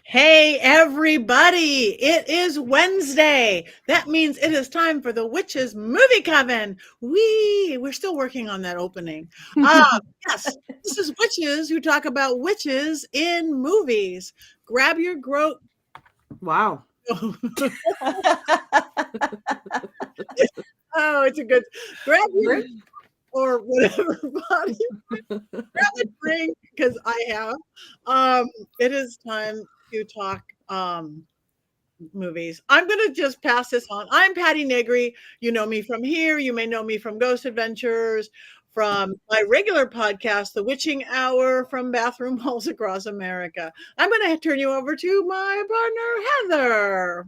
Hey, everybody! It is Wednesday. That means it is time for the Witches Movie Coven. We're still working on that opening. Yes, this is Witches who talk about witches in movies. Grab your Wow. Oh, it's a good. Grab your or whatever body. Grab a drink because I have. It is time to talk. Movies. I'm going to just pass this on. I'm Patti Negri. You know me from here. You may know me from Ghost Adventures, from my regular podcast, The Witching Hour, from bathroom halls across America. I'm going to turn you over to my partner, Heather.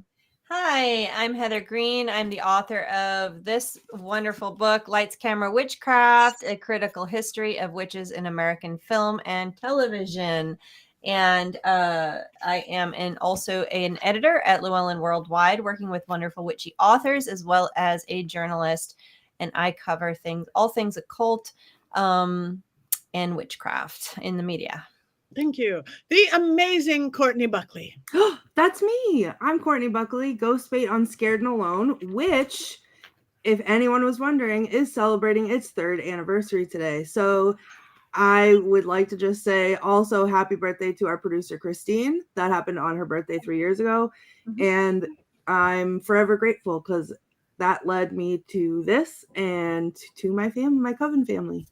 Hi, I'm Heather Greene. I'm the author of this wonderful book, Lights, Camera, Witchcraft, A Critical History of Witches in American Film and Television. And I am also an editor at Llewellyn Worldwide, working with wonderful witchy authors, as well as a journalist. And I cover all things occult and witchcraft in the media. Thank you. The amazing Courtney Buckley. That's me. I'm Courtney Buckley, Ghost Bait on Scared and Alone, which, if anyone was wondering, is celebrating its 3rd anniversary today. So I would like to just say also happy birthday to our producer, Christine. That happened on her birthday 3 years ago. Mm-hmm. And I'm forever grateful because that led me to this and to my family, my Coven family.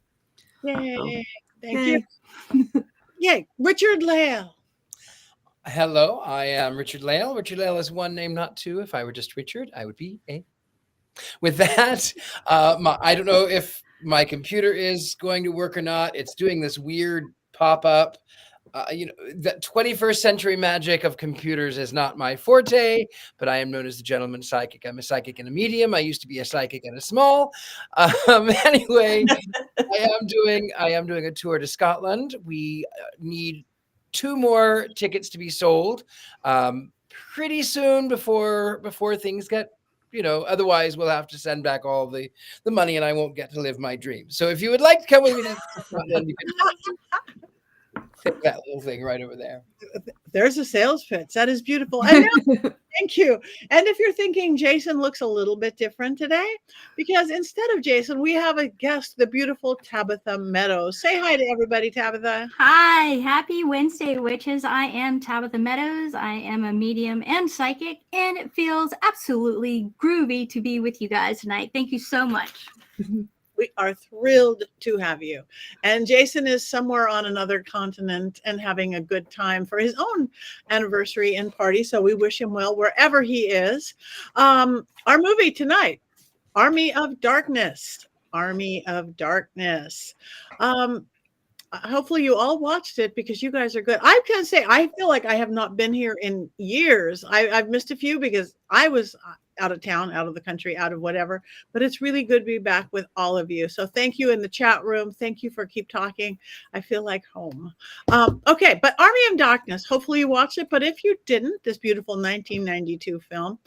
Yay. So, thank you. Yay. Richard-Lael. Hello, I am Richard-Lael. Richard-Lael is one name, not two. If I were just Richard, I would be a. With that, I don't know if my computer is going to work or not. It's doing this weird pop-up. The 21st century magic of computers is not my forte, but I am known as the gentleman psychic. I'm a psychic and a medium. I used to be a psychic and a small. Anyway, I am doing a tour to Scotland. We need 2 more tickets to be sold pretty soon before things get, otherwise we'll have to send back all the money and I won't get to live my dream. So if you would like to come with me to Scotland, you can take that little thing right over there. There's a sales pitch. That is beautiful. And thank you. And if you're thinking Jason looks a little bit different today, because instead of Jason, we have a guest, the beautiful Tabitha Meadows. Say hi to everybody, Tabitha. Hi, happy Wednesday, witches. I am Tabitha Meadows. I am a medium and psychic, and it feels absolutely groovy to be with you guys tonight. Thank you so much. We are thrilled to have you. And Jason is somewhere on another continent and having a good time for his own anniversary and party. So we wish him well wherever he is. Our movie tonight, Army of Darkness. Army of Darkness. Hopefully you all watched it because you guys are good. I can say I feel like I have not been here in years. I've missed a few because I was out of town, out of the country, out of whatever, but it's really good to be back with all of you. So thank you in the chat room. Thank you for keep talking. I feel like home. Okay, but Army of Darkness, hopefully you watched it, but if you didn't, this beautiful 1992 film,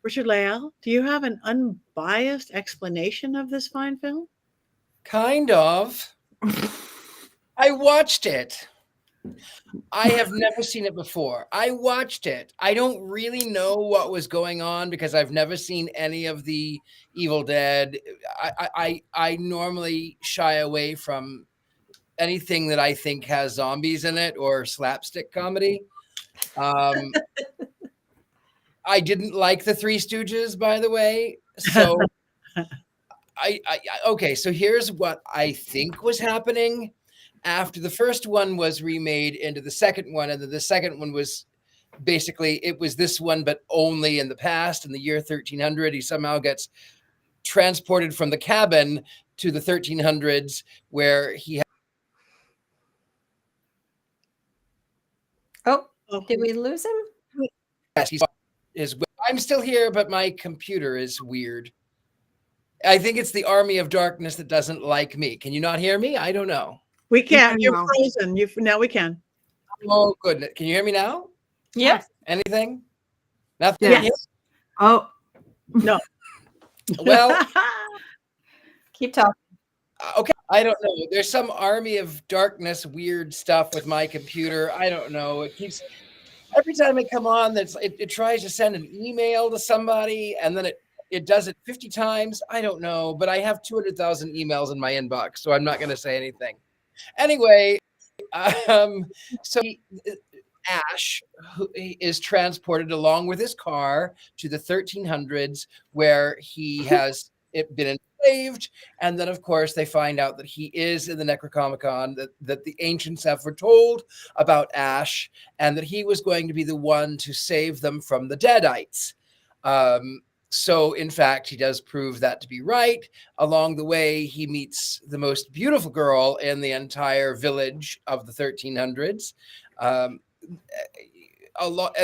Richard-Lael, do you have an unbiased explanation of this fine film? Kind of. I watched it. I have never seen it before. I watched it. I don't really know what was going on because I've never seen any of the Evil Dead. I normally shy away from anything that I think has zombies in it or slapstick comedy. I didn't like the Three Stooges, by the way. So okay, so here's what I think was happening. After the first one was remade into the second one, and then the second one was basically, it was this one, but only in the past, in the year 1300. He somehow gets transported from the cabin to the 1300s where he had. Oh, did we lose him? Yes, I'm still here, but my computer is weird. I think it's the Army of Darkness that doesn't like me. Can you not hear me? I don't know. We can't. You're frozen. Now we can. Oh, goodness. Can you hear me now? Yes. Anything? Nothing? Yes. Oh. No. Well. Keep talking. Okay. I don't know. There's some Army of Darkness weird stuff with my computer. I don't know. It keeps. every time I come on, it tries to send an email to somebody, and then it does it 50 times. I don't know, but I have 200,000 emails in my inbox, so I'm not going to say anything. Anyway, so Ash is transported along with his car to the 1300s, where he has been enslaved, and then of course they find out that he is in the Necronomicon, that the ancients have foretold about Ash, and that he was going to be the one to save them from the Deadites. So in fact, he does prove that to be right. Along the way, he meets the most beautiful girl in the entire village of the 1300s. And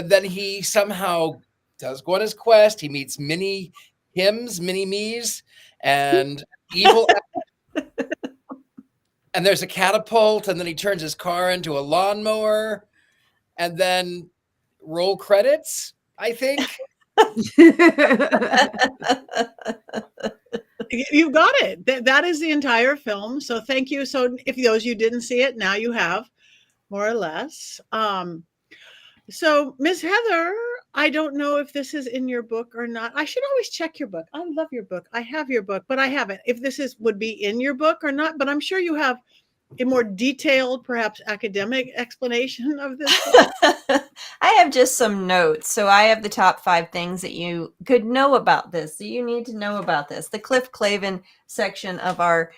then he somehow does go on his quest. He meets mini me's, and evil. And there's a catapult, and then he turns his car into a lawnmower, and then roll credits, I think. You've got it. That is the entire film. So thank you. So if those you didn't see it, now you have, more or less. So Miss Heather, I don't know if this is in your book or not. I should always check your book. I love your book. I have your book, but I haven't. If this would be in your book or not, but I'm sure you have a more detailed, perhaps academic explanation of this. I have just some notes. So I have the top 5 things that you could know about this. So you need to know about this. The Cliff Clavin section of our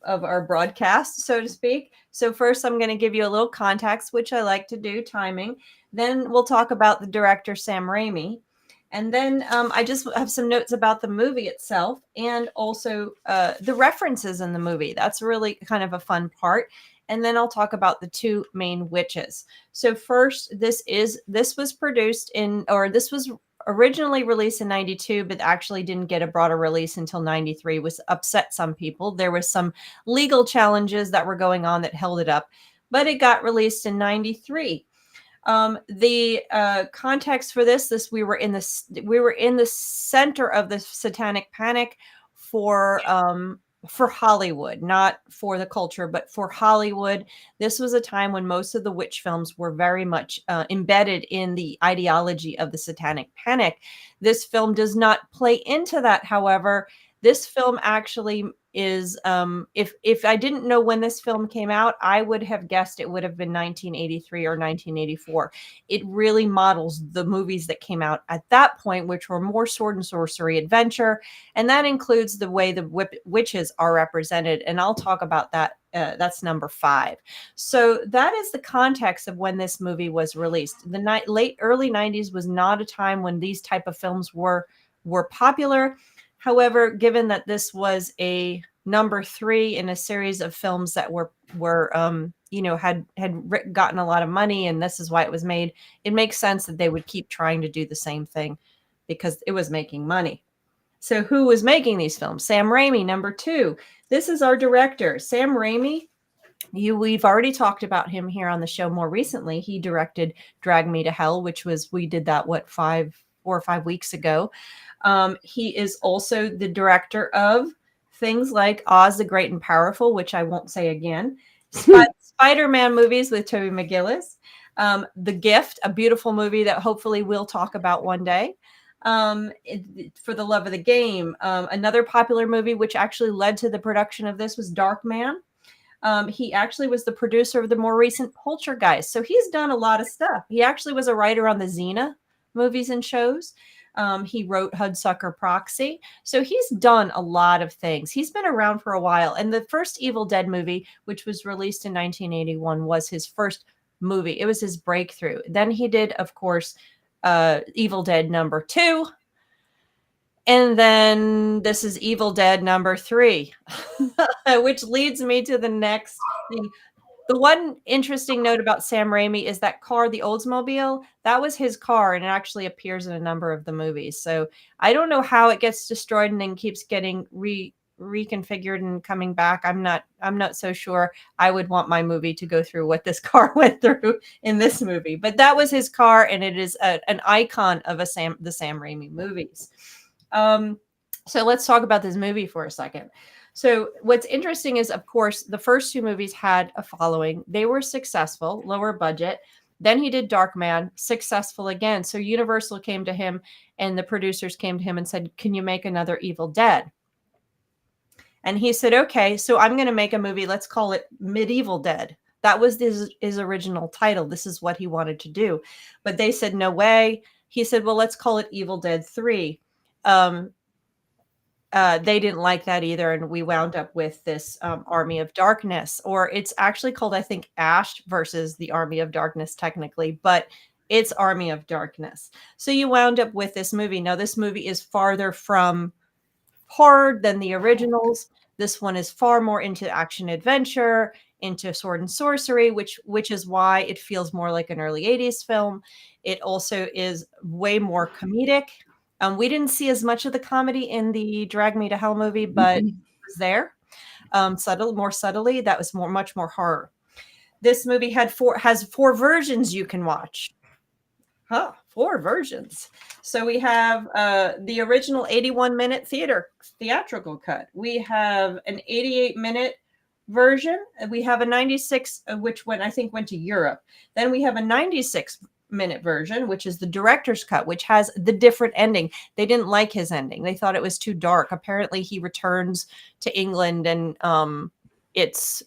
broadcast, so to speak. So first, I'm going to give you a little context, which I like to do, timing. Then we'll talk about the director, Sam Raimi. And then I just have some notes about the movie itself, and also the references in the movie. That's really kind of a fun part. And then I'll talk about the 2 main witches. So first, this was originally released in 92, but actually didn't get a broader release until 93, which upset some people. There was some legal challenges that were going on that held it up, but it got released in 93. The context for this we were in the center of the satanic panic for Hollywood, not for the culture, but for Hollywood. This was a time when most of the witch films were very much embedded in the ideology of the satanic panic. This film does not play into that. However, this film actually is, if I didn't know when this film came out, I would have guessed it would have been 1983 or 1984. It really models the movies that came out at that point, which were more sword and sorcery adventure. And that includes the way the witches are represented. And I'll talk about that. That's number 5. So that is the context of when this movie was released. The early 90s was not a time when these type of films were popular. However, given that this was a number 3 in a series of films that had gotten a lot of money, and this is why it was made, it makes sense that they would keep trying to do the same thing because it was making money. So who was making these films? Sam Raimi, number 2. This is our director, Sam Raimi. We've already talked about him here on the show more recently. He directed Drag Me to Hell, we did that 4 or 5 weeks ago. He is also the director of things like Oz the Great and Powerful, which I won't say again, Spider-Man movies with Tobey McGillis, The Gift, a beautiful movie that hopefully we'll talk about one day, For the Love of the Game. Another popular movie which actually led to the production of this was Darkman. He actually was the producer of the more recent Poltergeist. So he's done a lot of stuff. He actually was a writer on the Xena movies and shows. He wrote Hudsucker Proxy. So he's done a lot of things. He's been around for a while. And the first Evil Dead movie, which was released in 1981, was his first movie. It was his breakthrough. Then he did, of course, Evil Dead number 2. And then this is Evil Dead number 3, which leads me to the next thing. The one interesting note about Sam Raimi is that car, the Oldsmobile, that was his car, and it actually appears in a number of the movies. So I don't know how it gets destroyed and then keeps getting reconfigured and coming back. I'm not so sure. I would want my movie to go through what this car went through in this movie. But that was his car, and it is an icon of the Sam Raimi movies. So let's talk about this movie for a second. So what's interesting is, of course, the first 2 movies had a following. They were successful, lower budget. Then he did Darkman, successful again. So Universal came to him and the producers came to him and said, can you make another Evil Dead? And he said, okay, so I'm going to make a movie. Let's call it Medieval Dead. That was his original title. This is what he wanted to do. But they said, no way. He said, well, let's call it Evil Dead 3. They didn't like that either. And we wound up with this Army of Darkness, or it's actually called, I think, Ash versus the Army of Darkness technically, but it's Army of Darkness. So you wound up with this movie. Now, this movie is farther from horror than the originals. This one is far more into action adventure, into sword and sorcery, which is why it feels more like an early 80s film. It also is way more comedic. We didn't see as much of the comedy in the Drag Me to Hell movie, but it was there more subtly. That was much more horror. This movie has four versions you can watch. 4 versions. So we have the original 81-minute theatrical cut. We have an 88-minute version. We have a 96, which I think went to Europe. Then we have a 96-minute version, which is the director's cut, which has the different ending. They didn't like his ending. They thought it was too dark. Apparently he returns to England and it's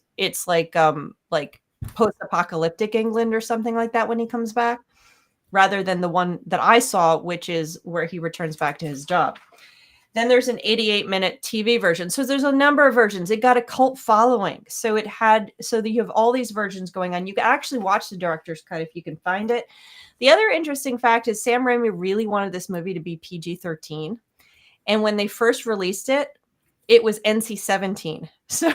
like post-apocalyptic England or something like that when he comes back, rather than the one that I saw, which is where he returns back to his job. Then there's an 88-minute TV version. So there's a number of versions. It got a cult following. So that you have all these versions going on. You can actually watch the director's cut if you can find it. The other interesting fact is Sam Raimi really wanted this movie to be PG-13. And when they first released it, it was NC-17. So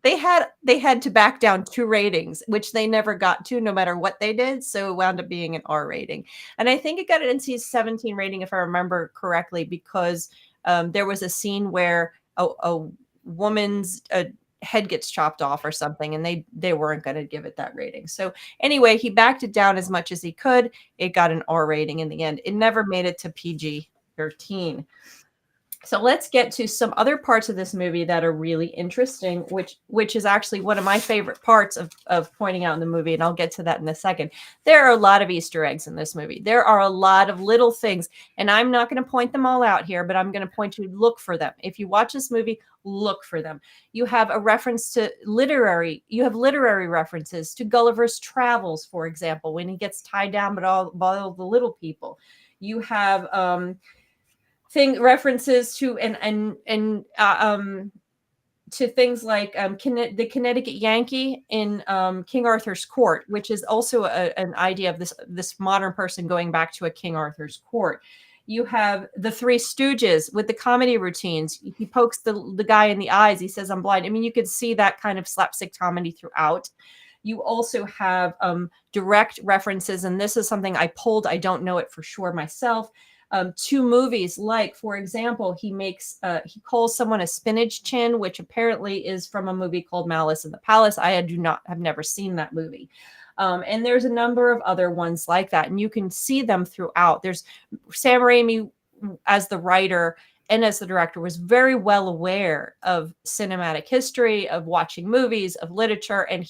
they had to back down 2 ratings, which they never got to, no matter what they did. So it wound up being an R rating. And I think it got an NC-17 rating, if I remember correctly, because there was a scene where a woman's head gets chopped off or something, and they weren't going to give it that rating. So anyway, he backed it down as much as he could. It got an R rating in the end. It never made it to PG-13. So let's get to some other parts of this movie that are really interesting, which is actually one of my favorite parts of pointing out in the movie, and I'll get to that in a second. There are a lot of Easter eggs in this movie. There are a lot of little things, and I'm not going to point them all out here, but I'm going to point you, look for them. If you watch this movie, look for them. You have a reference to literary references to Gulliver's Travels, for example, when he gets tied down by all the little people. You have references to to things like the Connecticut Yankee in King Arthur's court, which is also an idea of this modern person going back to a King Arthur's court. You have the Three Stooges with the comedy routines. He pokes the guy in the eyes. He says, "I'm blind." I mean, you could see that kind of slapstick comedy throughout. You also have direct references, and this is something I pulled. I don't know it for sure myself. 2 movies, like, for example, he calls someone a spinach chin, which apparently is from a movie called Malice in the Palace. I have never seen that movie. And there's a number of other ones like that, and you can see them throughout. There's Sam Raimi, as the writer and as the director, was very well aware of cinematic history, of watching movies, of literature, and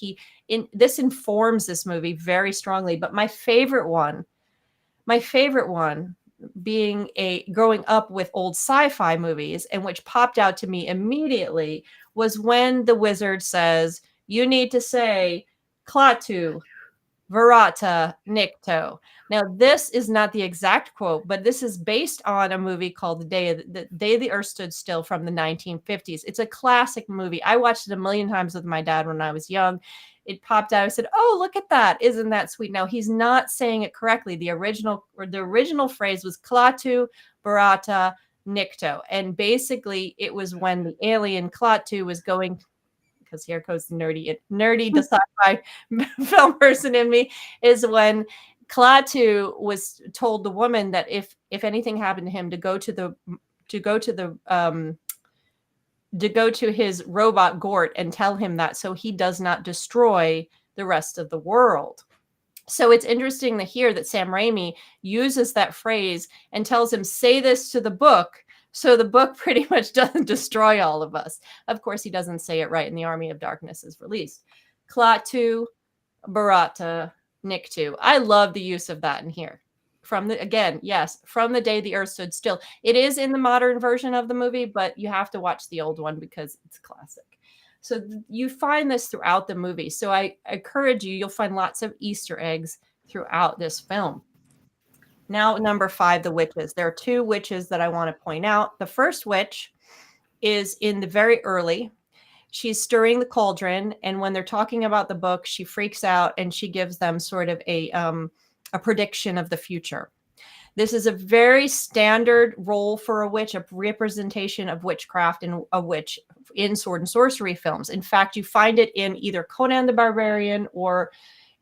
this informs this movie very strongly. But my favorite one being growing up with old sci-fi movies, and which popped out to me immediately, was when the wizard says, "You need to say Klaatu, Verata, Nikto." Now, this is not the exact quote, but this is based on a movie called The Day the Earth Stood Still from the 1950s. It's a classic movie. I watched it a million times with my dad when I was young. It popped out. I said, "Oh, look at that. Isn't that sweet?" Now, he's not saying it correctly. The original phrase was Klaatu, Barata, Nikto. And basically, it was when the alien Klaatu was going, because here goes the nerdy sci-fi film person in me, is when Klaatu was told the woman that if anything happened to him, to go to his robot Gort and tell him that, so he does not destroy the rest of the world. So it's interesting to hear that Sam Raimi uses that phrase and tells him, say this to the book, so the book pretty much doesn't destroy all of us. Of course, he doesn't say it right in The Army of Darkness is released. Klaatu, Barata, Nick too. I love the use of that in here. From the day the earth stood still. It is in the modern version of the movie, but you have to watch the old one because it's classic. So you find this throughout the movie. So I encourage you, you'll find lots of Easter eggs throughout this film. Now, number 5, the witches. There are 2 witches that I want to point out. The first witch is in the very early. She's stirring the cauldron, and when they're talking about the book, she freaks out and she gives them sort of a prediction of the future. This is a very standard role for a witch, a representation of witchcraft and a witch in sword and sorcery films. In fact, you find it in either Conan the Barbarian or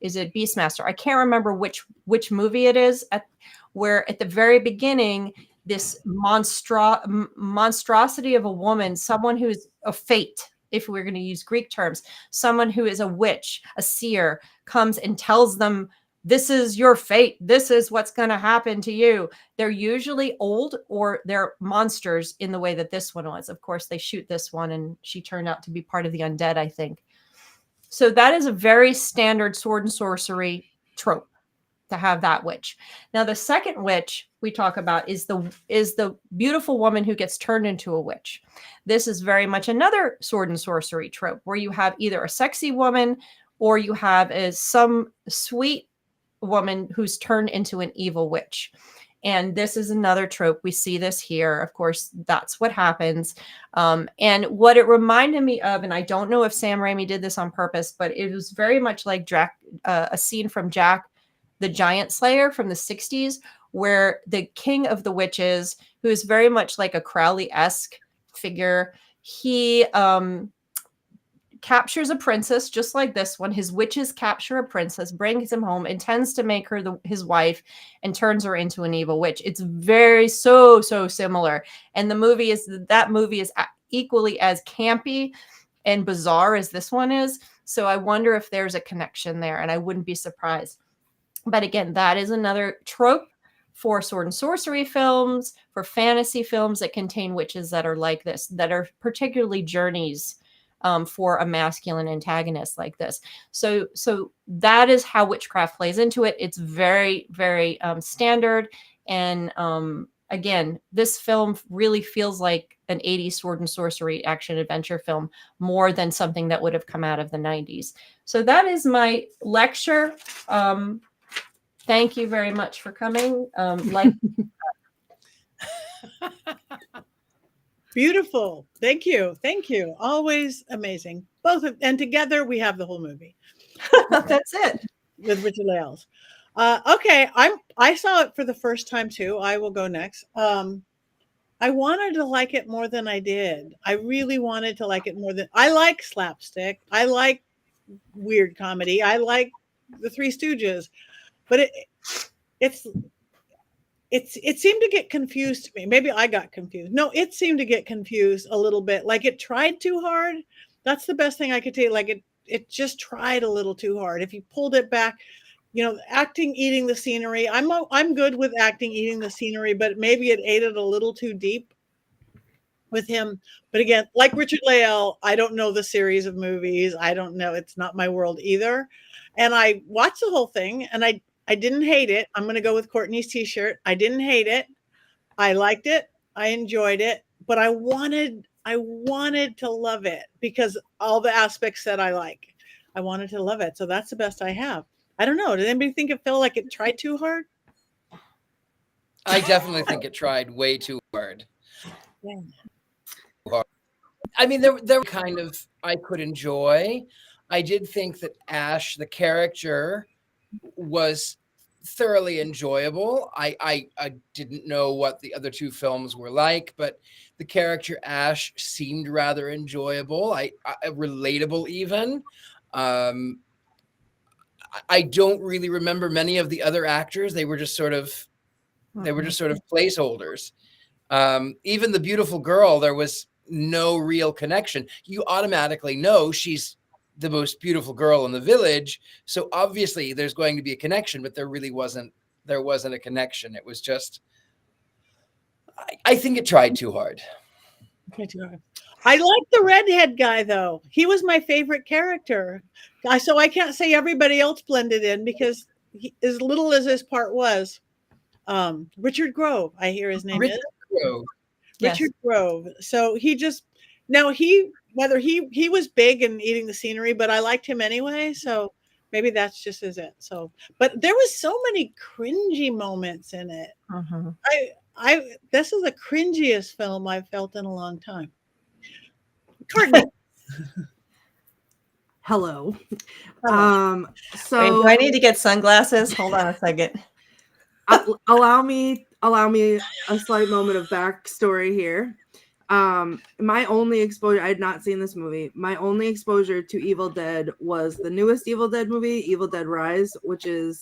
is it Beastmaster? I can't remember which movie it is, where at the very beginning, this monstrosity of a woman, someone who's a fate, if we're going to use Greek terms, someone who is a witch, a seer, comes and tells them, this is your fate. This is what's going to happen to you. They're usually old or they're monsters in the way that this one was. Of course, they shoot this one and she turned out to be part of the undead, I think. So that is a very standard sword and sorcery trope to have that witch. Now, the second witch we talk about is the beautiful woman who gets turned into a witch. This is very much another sword and sorcery trope where you have either a sexy woman or you have some sweet woman who's turned into an evil witch. And this is another trope. We see this here. Of course, that's what happens. And what it reminded me of, and I don't know if Sam Raimi did this on purpose, but it was very much like a scene from Jack the Giant Slayer from the 60s, where the king of the witches, who is very much like a Crowley-esque figure, he captures a princess just like this one. His witches capture a princess, brings him home, intends to make her his wife, and turns her into an evil witch. It's very so similar. And that movie is equally as campy and bizarre as this one is. So I wonder if there's a connection there, and I wouldn't be surprised. But again, that is another trope for sword and sorcery films, for fantasy films that contain witches that are like this, that are particularly journeys for a masculine antagonist like this. So that is how witchcraft plays into it. It's very, very standard. And again, this film really feels like an 80s sword and sorcery action adventure film more than something that would have come out of the 90s. So that is my lecture. Thank you very much for coming. Beautiful. Thank you. Always amazing. And together we have the whole movie. That's it. With Richard-Lael's. Okay, I saw it for the first time too. I will go next. I wanted to like it more than I did. I really wanted to like it more than I like slapstick. I like weird comedy. I like the Three Stooges. But it seemed to get confused to me. Maybe I got confused. No, it seemed to get confused a little bit. Like it tried too hard. That's the best thing I could tell you. Like it just tried a little too hard. If you pulled it back, acting eating the scenery. I'm good with acting eating the scenery, but maybe it ate it a little too deep with him. But again, like Richard-Lael, I don't know the series of movies. I don't know. It's not my world either. And I watched the whole thing, and I didn't hate it. I'm going to go with Courtney's t-shirt. I didn't hate it. I liked it. I enjoyed it, but I wanted to love it because all the aspects that I like, I wanted to love it. So that's the best I have. I don't know. Did anybody think it felt like it tried too hard? I definitely think it tried way too hard. Yeah. I mean, there were kind of I could enjoy. I did think that Ash, the character, was thoroughly enjoyable. I didn't know what the other 2 films were like, but the character Ash seemed rather enjoyable. I relatable even. I don't really remember many of the other actors. They were just sort of placeholders. Even the beautiful girl, there was no real connection. You automatically know she's the most beautiful girl in the village, so obviously there's going to be a connection, but there wasn't a connection. It was just I think it tried too hard. Okay, too hard. I like the redhead guy though. He was my favorite character. So I can't say everybody else blended in because as little as this part was, Richard Grove, I hear his name is Grove. Yes. Richard Grove. So he just whether he was big and eating the scenery, but I liked him anyway. So maybe that's just as it. So, but there was so many cringy moments in it. Mm-hmm. This is the cringiest film I've felt in a long time. Courtney. Hello. Hello. So Wait, do I need to get sunglasses? Hold on a second. allow me a slight moment of backstory here. My only exposure, I had not seen this movie. My only exposure to Evil Dead was the newest Evil Dead movie, Evil Dead Rise, which is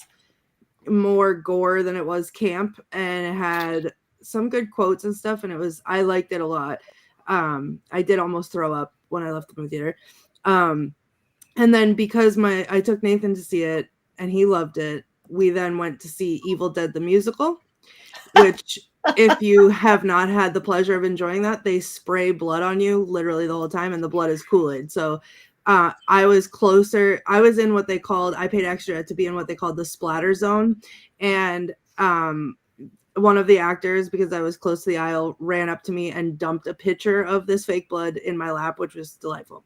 more gore than it was camp, and it had some good quotes and stuff, and I liked it a lot. I did almost throw up when I left the movie theater. And then because I took Nathan to see it and he loved it, we then went to see Evil Dead the musical, which if you have not had the pleasure of enjoying that, they spray blood on you literally the whole time, and the blood is Kool-Aid. So I was closer. I was in what they called, I paid extra to be in what they called the splatter zone. And one of the actors, because I was close to the aisle, ran up to me and dumped a pitcher of this fake blood in my lap, which was delightful.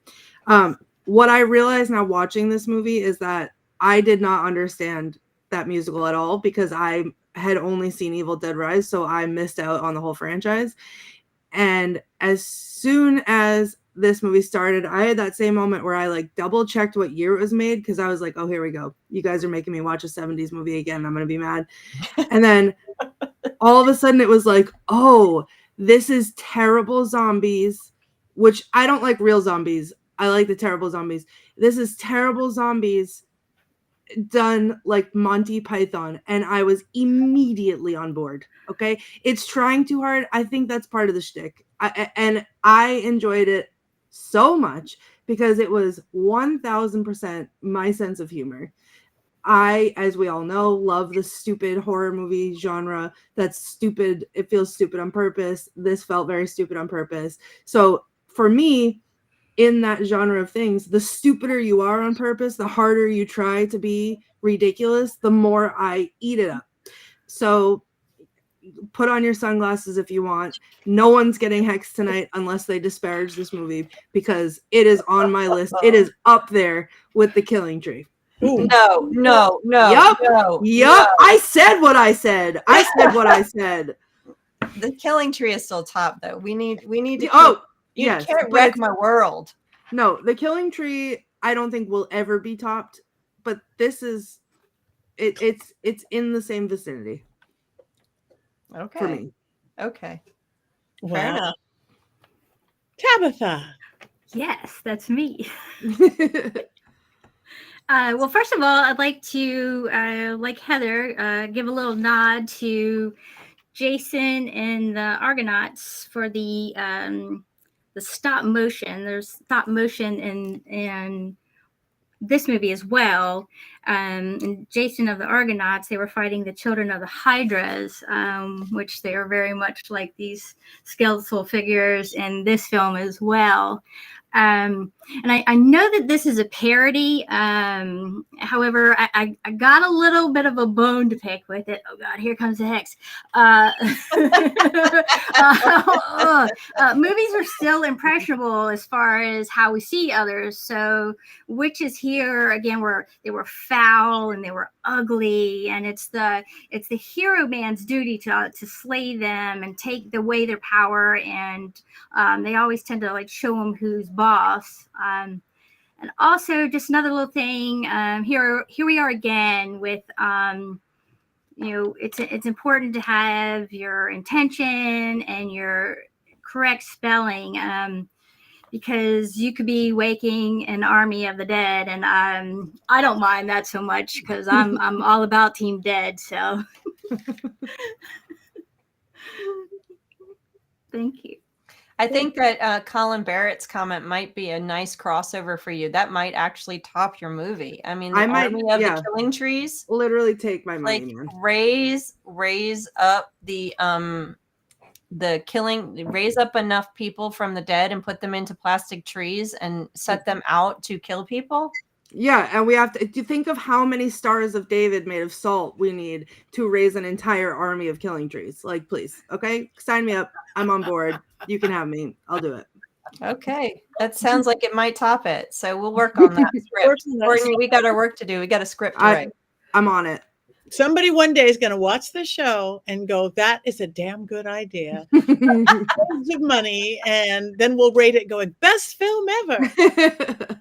What I realize now watching this movie is that I did not understand that musical at all because I had only seen Evil Dead Rise, so I missed out on the whole franchise. And as soon as this movie started, I had that same moment where I like double checked what year it was made because I was like, oh, here we go. You guys are making me watch a 70s movie again. I'm going to be mad. And then all of a sudden it was like, oh, this is Terrible Zombies, which I don't like real zombies. I like the Terrible Zombies. This is Terrible Zombies done like Monty Python, and I was immediately on board. Okay, it's trying too hard. I think that's part of the shtick, and I enjoyed it so much because it was 1000% my sense of humor. I, as we all know, love the stupid horror movie genre. That's stupid. It feels stupid on purpose. This felt very stupid on purpose. So for me, in that genre of things, the stupider you are on purpose, the harder you try to be ridiculous, the more I eat it up. So put on your sunglasses if you want. No one's getting hexed tonight unless they disparage this movie because it is on my list. It is up there with The Killing Tree. No. Yup. No. I said what I said. The Killing Tree is still top, though. We need to. You can't wreck my world. No, The Killing Tree, I don't think will ever be topped, but this is it's in the same vicinity. Okay. For me. Okay. Wow. Fair enough. Tabitha. Yes, that's me. Well, first of all, I'd like to, like Heather, give a little nod to Jason and the Argonauts for the stop motion. There's stop motion in this movie as well. And Jason of the Argonauts, they were fighting the children of the Hydras, which they are very much like these skeletal figures in this film as well. And I know that this is a parody. However, I got a little bit of a bone to pick with it. Oh God, here comes the hex. Movies are still impressionable as far as how we see others. So witches here again they were foul and they were ugly, and it's the hero man's duty to slay them and take away their power, and they always tend to like show them who's boss. And also just another little thing, here we are again with it's important to have your intention and your correct spelling, because you could be waking an army of the dead, and I don't mind that so much because I'm all about Team Dead. So thank you. I think that Colin Barrett's comment might be a nice crossover for you. That might actually top your movie. I mean, the Killing Trees. Literally take my money, like man. raise up the the killing, raise up enough people from the dead and put them into plastic trees and set them out to kill people. Yeah, and we have to think of how many stars of David made of salt we need to raise an entire army of killing trees. Like, please, okay? Sign me up. I'm on board. You can have me. I'll do it. Okay, that sounds like it might top it. So we'll work on that script. Courtney, we got our work to do. We got a script to write. I'm on it. Somebody one day is going to watch the show and go, that is a damn good idea. Loads of money, and then we'll rate it going, best film ever.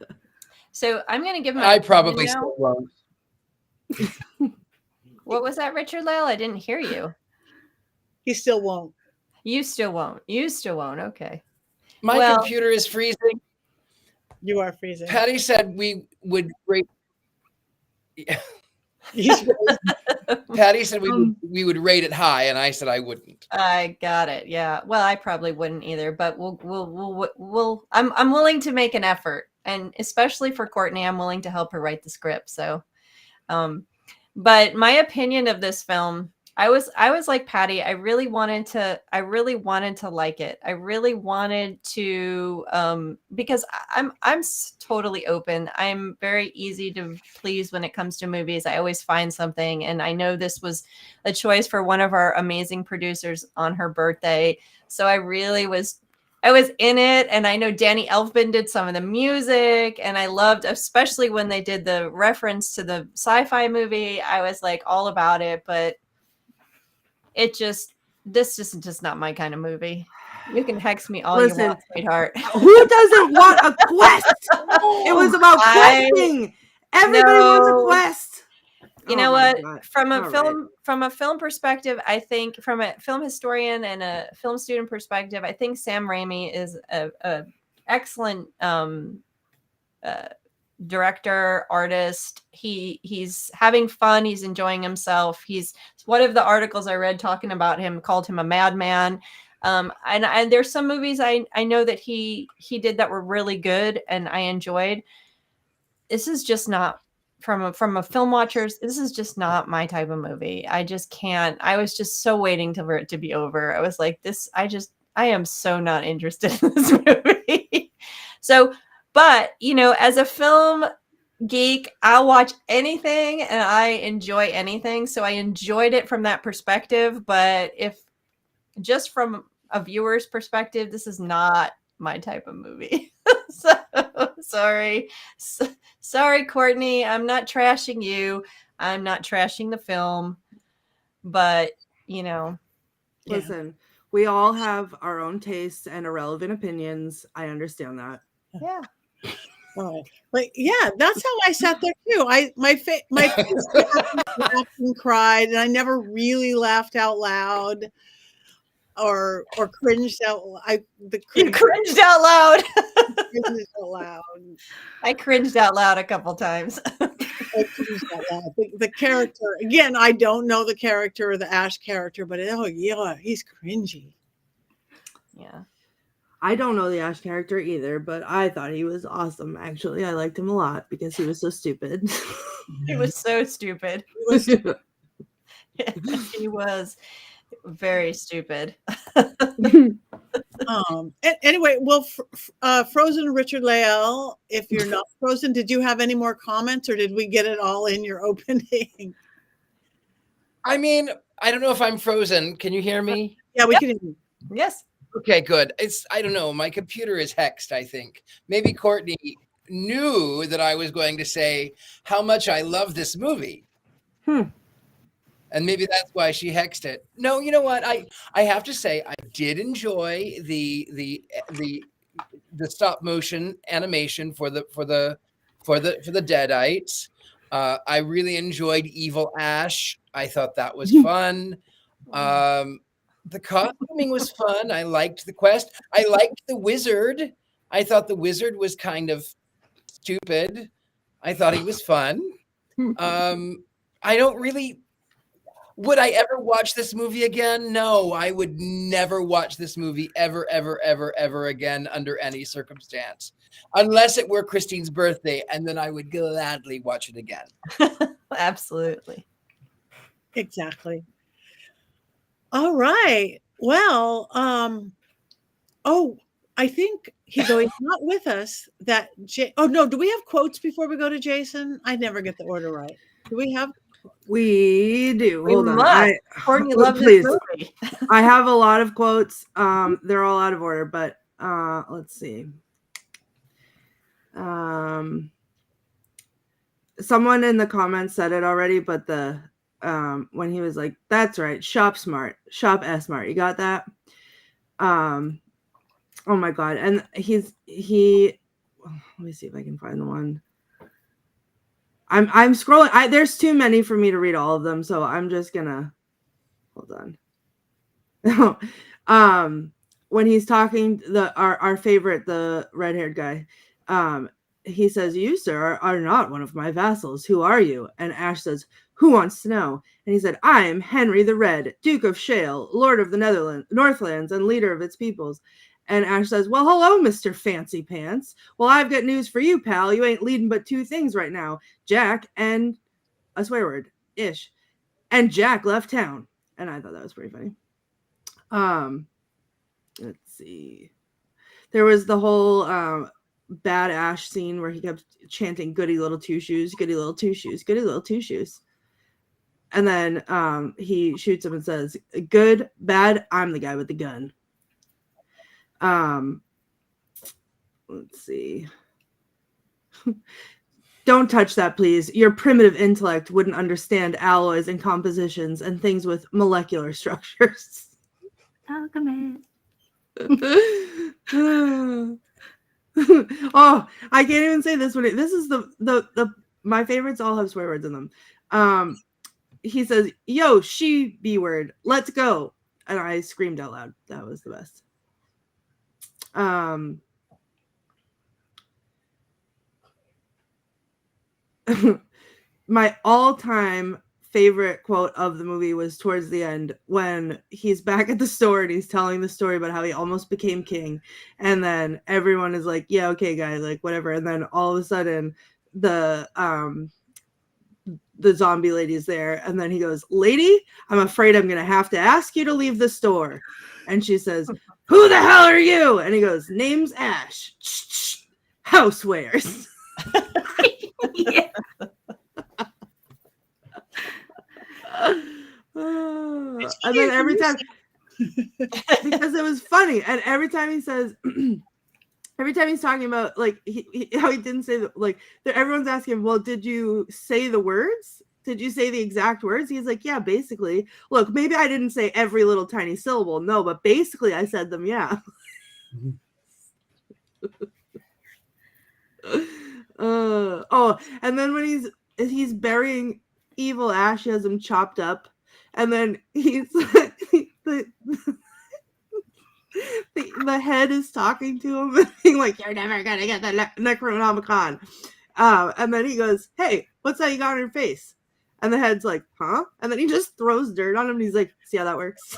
So I'm going to give my I probably still won't. What was that, Richard-Lael? I didn't hear you. He still won't. You still won't. You still won't. Okay. My computer is freezing. You are freezing. Patty said we would rate. Patty said we would rate it high, and I said I wouldn't. I got it. Yeah. Well, I probably wouldn't either, but we'll I'm willing to make an effort, and especially for Courtney, I'm willing to help her write the script. So, but my opinion of this film, I was like Patty. I really wanted to like it. I really wanted to, because I'm totally open. I'm very easy to please when it comes to movies. I always find something, and I know this was a choice for one of our amazing producers on her birthday. So I was in it, and I know Danny Elfman did some of the music, and I loved, especially when they did the reference to the sci-fi movie. I was like all about it, but this is just not my kind of movie. You can hex me all you want, sweetheart. Who doesn't want a quest? It was about questing. Everybody wants a quest. You know what? God. From a film perspective, I think from a film historian and a film student perspective, I think Sam Raimi is a excellent director, artist. He's having fun. He's enjoying himself. One of the articles I read talking about him called him a madman. And there's some movies I know that he did that were really good and I enjoyed. This is just not from a film watchers. This is just not my type of movie. I just can't. I was just so waiting for it to be over. I was like, I am so not interested in this movie. So, but, as a film geek, I'll watch anything and I enjoy anything. So I enjoyed it from that perspective. But if just from a viewer's perspective, this is not my type of movie. So sorry. Sorry, Courtney. I'm not trashing you. I'm not trashing the film. But, Listen, we all have our own tastes and irrelevant opinions. I understand that. Yeah. Oh, like that's how I sat there too. My face laughed and cried, and I never really laughed out loud or cringed out. You cringed out loud. Cringed out loud. I cringed out loud a couple times. I cringed out loud. The character again. I don't know the character or the Ash character, but he's cringy. Yeah. I don't know the Ash character either, but I thought he was awesome. Actually, I liked him a lot because he was so stupid. He was so stupid. He was very stupid. Anyway, well, Frozen Richard-Lael, if you're not frozen, did you have any more comments or did we get it all in your opening? I mean, I don't know if I'm frozen. Can you hear me? Yeah, we can hear you. Yes. Okay, good. I don't know. My computer is hexed, I think. Maybe Courtney knew that I was going to say how much I love this movie. And maybe that's why she hexed it. No, you know what? I have to say I did enjoy the stop motion animation for the Deadites. I really enjoyed Evil Ash. I thought that was fun. The costuming was fun. I liked the quest. I liked the wizard. I thought the wizard was kind of stupid. I thought he was fun. I don't really. Would I ever watch this movie again? No, I would never watch this movie ever, ever, ever, ever again under any circumstance, unless it were Christine's birthday, and then I would gladly watch it again. Absolutely. Exactly. All right. Well, oh, I think he's not with us. Oh no, do we have quotes before we go to Jason? I never get the order right. Do we have? We do. We Hold on. must. Courtney loves this please. movie. I have a lot of quotes. They're all out of order, but let's see. Someone in the comments said it already, but the when he was like, "That's right, shop smart, shop smart." You got that? Oh my god! And he. Let me see if I can find the one. I'm scrolling. There's too many for me to read all of them, so I'm just gonna hold on. When he's talking, our favorite, the red-haired guy, he says, "You, sir, are not one of my vassals. Who are you?" And Ash says, "Who wants to know?" And he said, "I am Henry the Red, Duke of Shale, Lord of the Northlands, and leader of its peoples." And Ash says, "Well, hello, Mr. Fancy Pants. Well, I've got news for you, pal. You ain't leading but two things right now. Jack and a swear word, ish. And Jack left town." And I thought that was pretty funny. Let's see. There was the whole bad Ash scene where he kept chanting "Goody little two shoes, goody little two shoes, goody little two shoes." And then he shoots him and says, "Good, bad, I'm the guy with the gun." Let's see. "Don't touch that, please. Your primitive intellect wouldn't understand alloys and compositions and things with molecular structures." Oh, come on. Oh, I can't even say this one. This is the my favorites all have swear words in them. He says, "Yo, she B word, let's go." And I screamed out loud. That was the best. My all-time favorite quote of the movie was towards the end when he's back at the store and he's telling the story about how he almost became king, and then everyone is like, "Yeah, okay, guys, like whatever." And then all of a sudden the zombie lady is there, and then he goes, "Lady, I'm afraid I'm gonna have to ask you to leave the store." And she says, "Who the hell are you?" And he goes, "Name's Ash. Housewares." Yeah. And then every time, because it was funny, and every time he says, every time he's talking about like how he didn't say like everyone's asking him, "Well, did you say the words? Did you say the exact words?" He's like, "Yeah, basically. Look, maybe I didn't say every little tiny syllable, no, but basically I said them, yeah." Oh, and then when he's burying evil Ash, he has him chopped up, and then he's the head is talking to him and being like, "You're never gonna get the Necronomicon." And then he goes, "Hey, what's that you got on your face?" And the head's like, "Huh?" And then he just throws dirt on him and he's like, "See how that works?"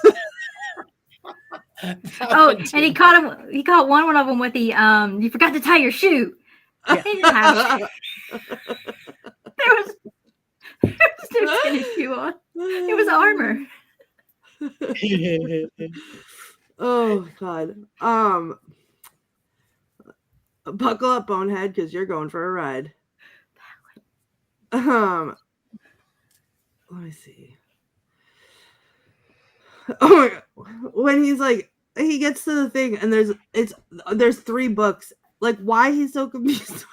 Oh, and he caught him. He caught one of them with the "You forgot to tie your shoe." Yeah. He didn't have there was no tennis shoe on. It was armor. Oh God. Buckle up, bonehead, because you're going for a ride. Let me see. Oh my God. When he's like, he gets to the thing and there's 3 books. Like, why he's so confused.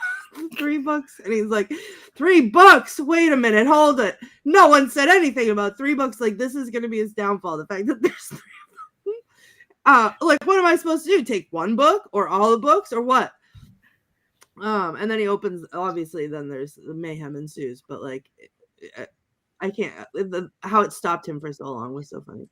3 books, and he's like, 3 books. Wait a minute, hold it. No one said anything about 3 books. Like, this is gonna be his downfall. The fact that there's 3 of them. Like, what am I supposed to do? Take 1 book or all the books or what? And then he opens. Obviously, then there's the mayhem ensues. But like, I can't. How it stopped him for so long was so funny.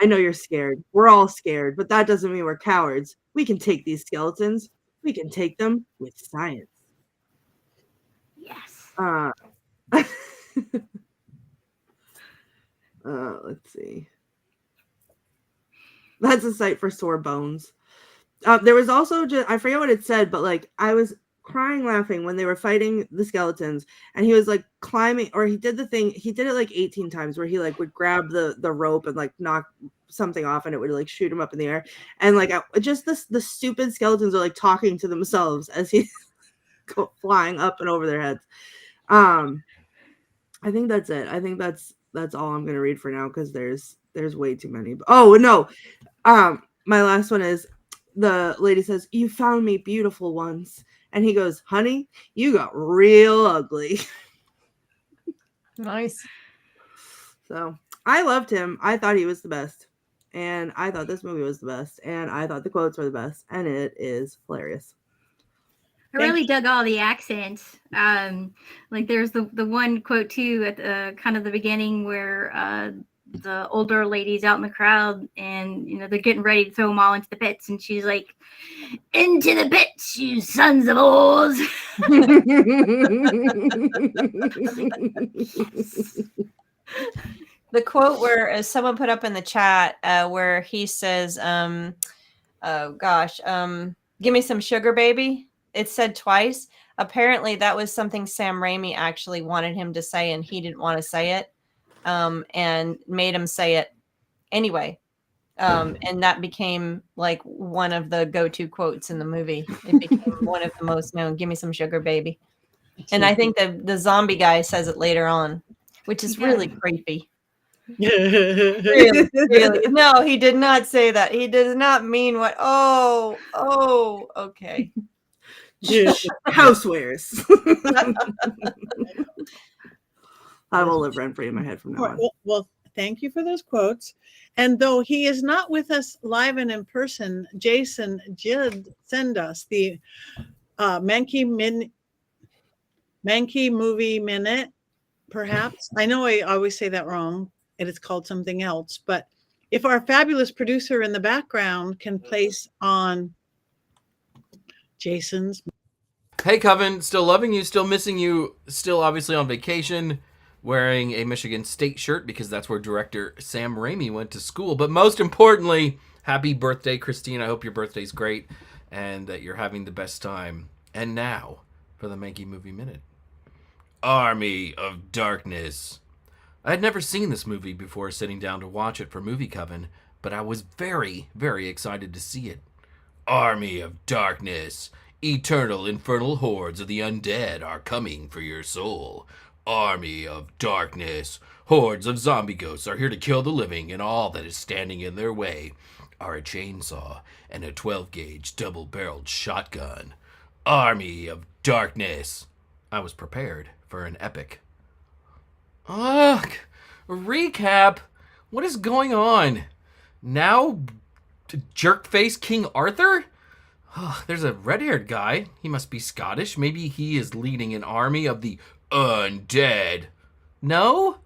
I know you're scared. We're all scared, but that doesn't mean we're cowards. We can take these skeletons. We can take them with science. Yes. Let's see. That's a sight for sore bones. There was also just, I forget what it said, but like I was crying laughing when they were fighting the skeletons, and he was like climbing, or he did it like 18 times where he like would grab the rope and like knock something off, and it would like shoot him up in the air, and like just the stupid skeletons are like talking to themselves as he's flying up and over their heads. I think that's it. I think that's all I'm gonna read for now, because there's way too many. Oh no, my last one is, the lady says, "You found me beautiful once," and he goes, "Honey, you got real ugly." Nice. So I loved him. I thought he was the best, and I thought this movie was the best, and I thought the quotes were the best, and it is hilarious. I really dug all the accents. Like there's the one quote too at the kind of the beginning where the older lady's out in the crowd, and they're getting ready to throw them all into the pits, and she's like, "Into the pits, you sons of whores." The quote where someone put up in the chat where he says, "Oh gosh, give me some sugar, baby." It said twice. Apparently, that was something Sam Raimi actually wanted him to say, and he didn't want to say it, and made him say it anyway. And that became like one of the go-to quotes in the movie. It became one of the most known. "Give me some sugar, baby." And I think the zombie guy says it later on, which is really creepy. Really. No, he did not say that. He does not mean what. Oh, okay. Housewares. I will live rent free in my head from now on. Well, thank you for those quotes. And though he is not with us live and in person, Jason did send us the Mankey Movie Minute, perhaps. I know I always say that wrong, and it's called something else. But if our fabulous producer in the background can place on Jason's. Hey, Coven, still loving you, still missing you, still obviously on vacation, wearing a Michigan State shirt because that's where director Sam Raimi went to school. But most importantly, happy birthday, Christine. I hope your birthday's great and that you're having the best time. And now for the Mankey Movie Minute. Army of Darkness. I had never seen this movie before sitting down to watch it for Movie Coven, but I was very, very excited to see it. Army of Darkness. Eternal infernal hordes of the undead are coming for your soul. Army of Darkness. Hordes of zombie ghosts are here to kill the living, and all that is standing in their way are a chainsaw and a 12-gauge double-barreled shotgun. Army of Darkness. I was prepared for an epic. Ugh! Recap! What is going on? Now, jerkface King Arthur? There's a red-haired guy. He must be Scottish. Maybe he is leading an army of the undead. No?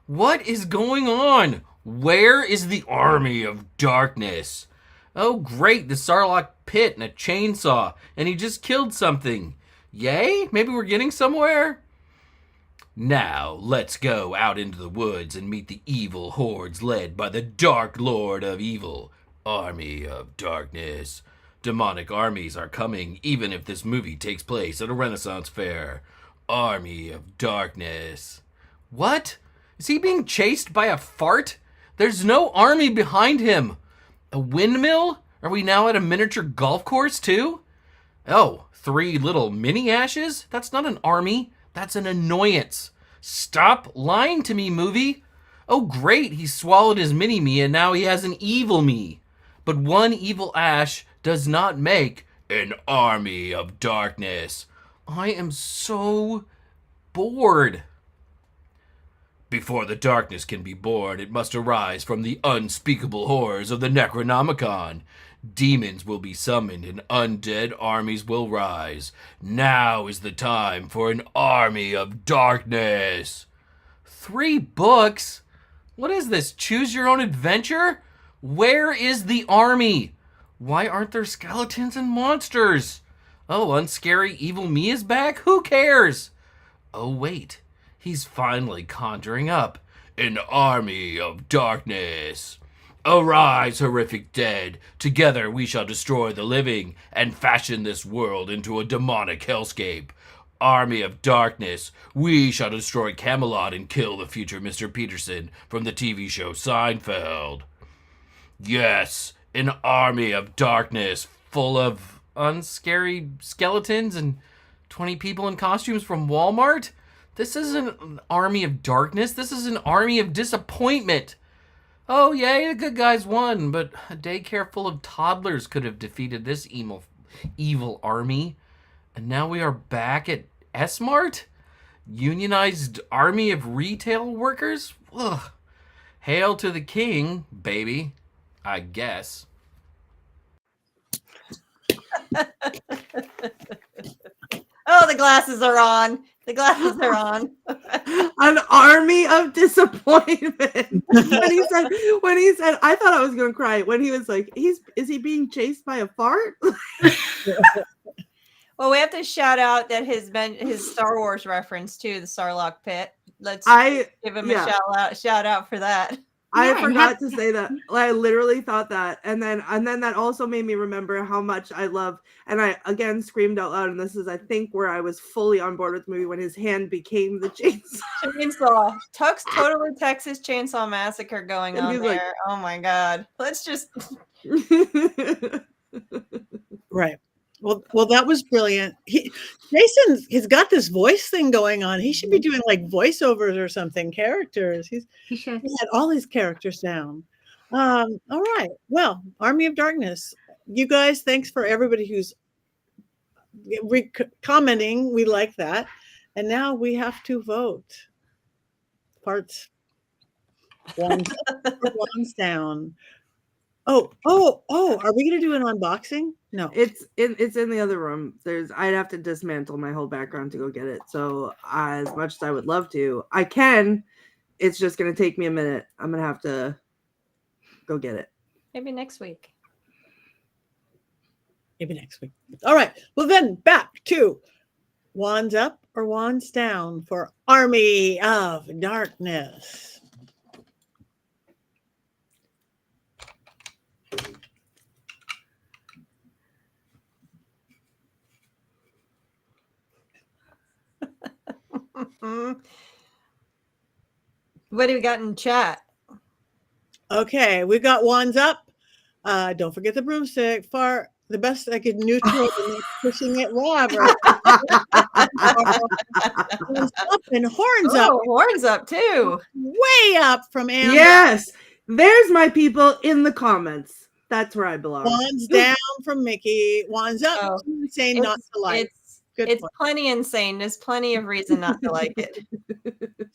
What is going on? Where is the Army of Darkness? Oh, great, the Sarlacc pit and a chainsaw, and he just killed something. Yay? Maybe we're getting somewhere? Now, let's go out into the woods and meet the evil hordes led by the Dark Lord of Evil, Army of Darkness. Demonic armies are coming, even if this movie takes place at a Renaissance fair. Army of Darkness. What? Is he being chased by a fart? There's no army behind him. A windmill? Are we now at a miniature golf course, too? Oh, 3 little mini ashes? That's not an army. That's an annoyance. Stop lying to me, movie. Oh, great, he swallowed his mini-me and now he has an evil me. But one evil ash does not make an army of darkness. I am so bored. Before the darkness can be born, it must arise from the unspeakable horrors of the Necronomicon. Demons will be summoned and undead armies will rise. Now is the time for an army of darkness. 3 books? What is this? Choose your own adventure? Where is the army? Why aren't there skeletons and monsters? Oh, unscary evil me is back? Who cares? Oh, wait. He's finally conjuring up an army of darkness. Arise, horrific dead. Together we shall destroy the living and fashion this world into a demonic hellscape. Army of darkness, we shall destroy Camelot and kill the future Mr. Peterson from the TV show Seinfeld. Yes, an army of darkness full of unscary skeletons and 20 people in costumes from Walmart? This isn't an army of darkness. This is an army of disappointment. Oh, yay, the good guys won, but a daycare full of toddlers could have defeated this evil army. And now we are back at S-Mart? Unionized army of retail workers? Ugh. Hail to the king, baby. I guess. Oh, the glasses are on. The glasses are on. An army of disappointment. when he said, I thought I was gonna cry when he was like, is he being chased by a fart? Well, we have to shout out that his Star Wars reference to the Sarlacc pit. Let's give him a shout out for that. I forgot to say that. I literally thought that, and then that also made me remember how much I love. And I again screamed out loud. And this is, I think, where I was fully on board with the movie when his hand became the chainsaw. Chainsaw. Totally Texas Chainsaw Massacre going on there. Like, oh my God. Let's just. Right. Well, that was brilliant. Jason has got this voice thing going on. He should be doing like voiceovers or something, characters. He had all his characters down. All right. Well, Army of Darkness. You guys, thanks for everybody who's commenting. We like that. And now we have to vote. Parts. One's up, one's down. Oh! Are we gonna do an unboxing? No, it's in the other room. I'd have to dismantle my whole background to go get it. So as much as I would love to, I can. It's just gonna take me a minute. I'm gonna have to go get it. Maybe next week. All right. Well, then back to wands up or wands down for Army of Darkness. What do we got in chat? Okay, we got wands up. Don't forget the broomstick. For the best I could neutral and pushing it whatever. Horns up and horns up. Horns up too. Way up from Amber. Yes, there's my people in the comments. That's where I belong. Wands down from Mickey. Wands up. Insane not to like. It's plenty insane. There's plenty of reason not to like it.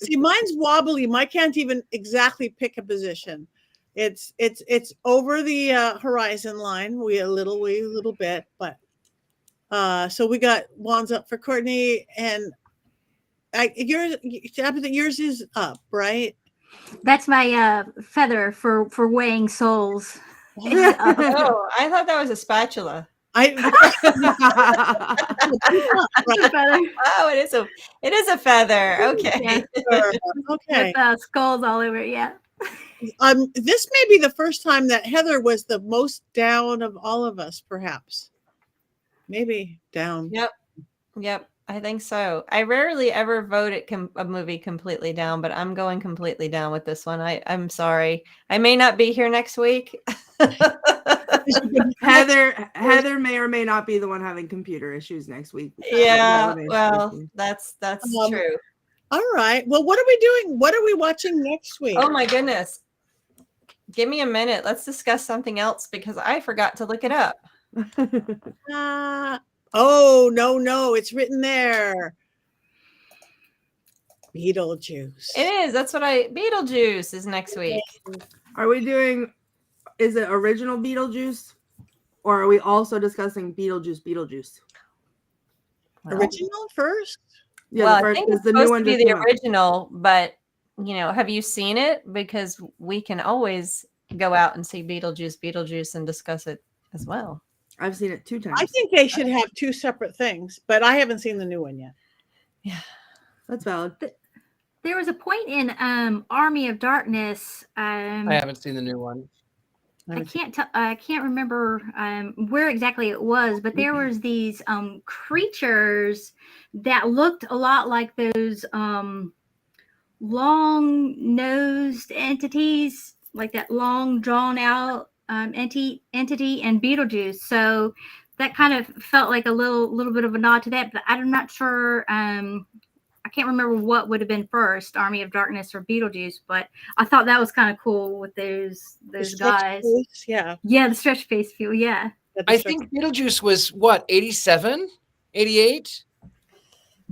See, mine's wobbly. Mine can't even exactly pick a position. It's over the horizon line. We a little bit, but so we got wands up for Courtney, and yours is up, right? That's my feather for weighing souls. Oh, I thought that was a spatula. Oh, it is a feather. Okay. Okay. With skulls all over it. Yeah. This may be the first time that Heather was the most down of all of us, perhaps. Maybe down. Yep. I think so. I rarely ever vote a movie completely down, but I'm going completely down with this one. I'm sorry. I may not be here next week. Heather may or may not be the one having computer issues next week. Yeah, well, that's true. All right. Well, what are we doing? What are we watching next week? Oh my goodness. Give me a minute. Let's discuss something else because I forgot to look it up. Oh, no. It's written there. Beetlejuice. It is. That's what Beetlejuice is next week. Are we doing, is it original Beetlejuice? Or are we also discussing Beetlejuice? Well, original first? Yeah, well, I think it's supposed to be the original, but, have you seen it? Because we can always go out and see Beetlejuice and discuss it as well. I've seen it 2 times. I think they should have 2 separate things, but I haven't seen the new one yet. Yeah, that's valid. There was a point in Army of Darkness. I haven't seen the new one. I can't tell. I can't remember where exactly it was, but there was these creatures that looked a lot like those long-nosed entities, like that long, drawn-out entity and Beetlejuice. So that kind of felt like a little bit of a nod to that. But I'm not sure. I can't remember what would have been first, Army of Darkness or Beetlejuice, but I thought that was kind of cool with those guys. Face, yeah. Yeah, the stretch face feel, yeah. I think Beetlejuice was what, 87, 88?